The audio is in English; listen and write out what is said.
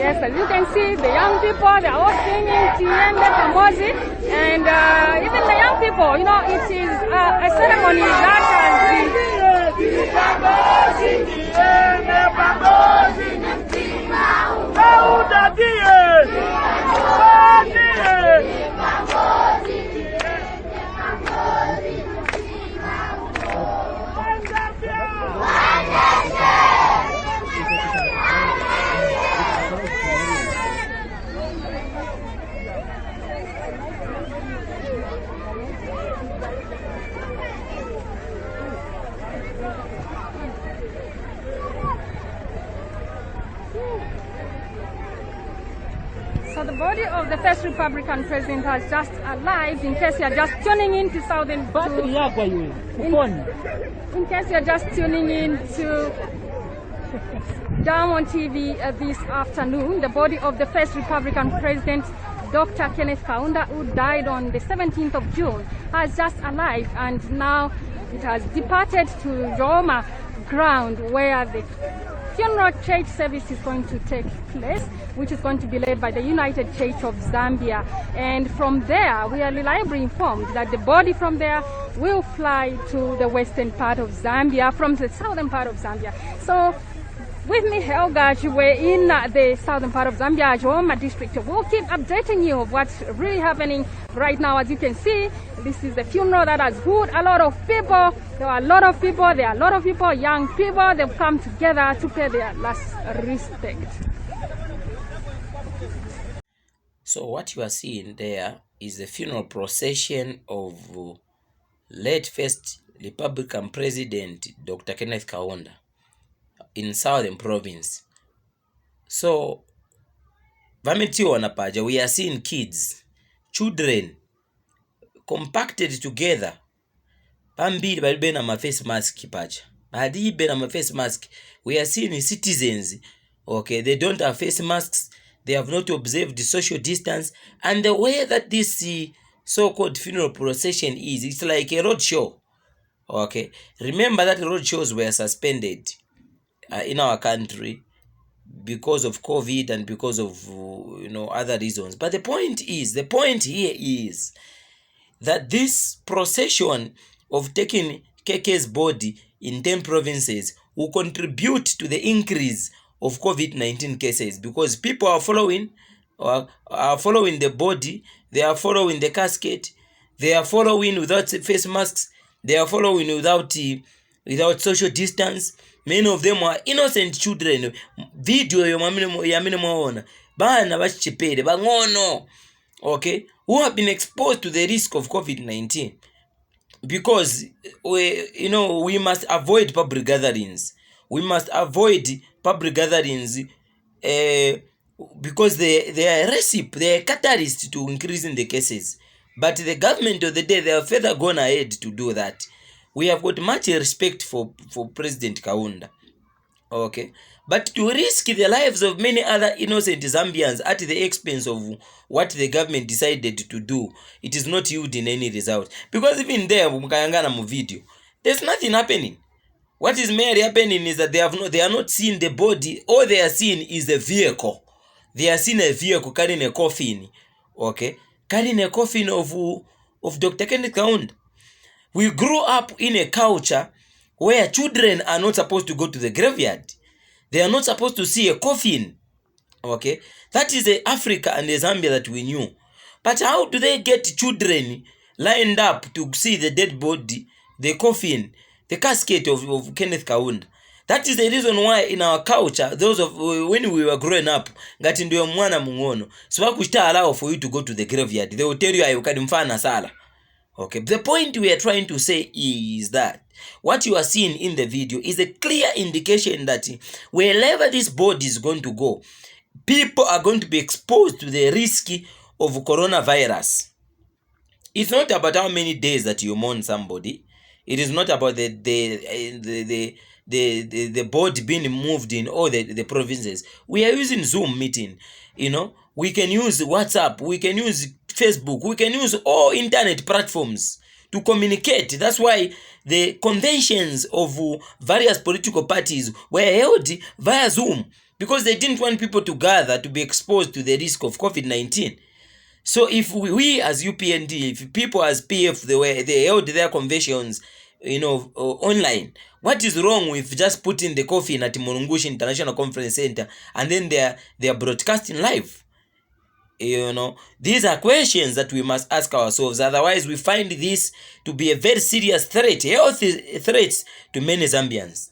Yes, as you can see, the young people, they are all singing Tiende Pamozi, and even the young people, you know, it is a ceremony that So the body of the first Republican president has just arrived. In case you are just tuning in to Southern, in case you are just tuning in to Diamond TV this afternoon, the body of the first Republican president, Dr. Kenneth Kaunda, who died on the 17th of June, has just arrived, and now it has departed to Roma ground, where the funeral church service is going to take place, which is going to be led by the United Church of Zambia. And from there, we are reliably informed that the body from there will fly to the western part of Zambia from the southern part of Zambia. So with me, Helga, we're in the southern part of Zambia, Roma district. We'll keep updating you of what's really happening right now. As you can see, this is the funeral that has wooed a lot of people. There are a lot of people, young people. They've come together to pay their last respect. So what you are seeing there is the funeral procession of late first Republican President Dr. Kenneth Kaunda in Southern Province. So we are seeing kids, children compacted together. Pambili balibena ma face mask paja. Balibena ma face mask. We are seeing citizens. Okay, they don't have face masks. They have not observed the social distance. And the way that this so-called funeral procession is, it's like a road show. Okay, remember that road shows were suspended in our country because of COVID and because of other reasons. But the point here is that this procession of taking KK's body in 10 provinces will contribute to the increase of COVID-19 cases, because people are following the body, they are following the casket, they are following without face masks, they are following without social distance. Many of them are innocent children. Video yamine mwaona bana bachipede bangono, okay, who have been exposed to the risk of COVID-19, because we must avoid public gatherings. We must avoid public gatherings because they are a recipe, they are a catalyst to increasing the cases. But the government of the day, they have further gone ahead to do that. We have got much respect for President Kaunda, okay, but to risk the lives of many other innocent Zambians at the expense of what the government decided to do, it is not yielding any result. Because even there, video, there's nothing happening. What is merely happening is that they are not seeing the body. All they are seeing is a vehicle. They are seeing a vehicle carrying a coffin, okay, carrying a coffin of Dr. Kenneth Kaunda. We grew up in a culture where children are not supposed to go to the graveyard. They are not supposed to see a coffin. Okay? That is the Africa and the Zambia that we knew. But how do they get children lined up to see the dead body, the coffin, the casket of Kenneth Kaunda? That is the reason why in our culture, when we were growing up, ngati ndio mwana mungono, so wakushita allow for you to go to the graveyard. They will tell you ayukadimfana sala. Okay, the point we are trying to say is that what you are seeing in the video is a clear indication that wherever this body is going to go, people are going to be exposed to the risk of coronavirus. It's not about how many days that you mourn somebody. It is not about the body being moved in all the provinces. We are using Zoom meeting. We can use WhatsApp, we can use Facebook, we can use all internet platforms to communicate. That's why the conventions of various political parties were held via Zoom. because they didn't want people to gather to be exposed to the risk of COVID-19. So if we as UPND, if people as PF, they held their conventions, online, what is wrong with just putting the coffin at Murungushi International Conference Center and then they are broadcasting live? These are questions that we must ask ourselves. Otherwise, we find this to be a very serious threat, health threats to many Zambians.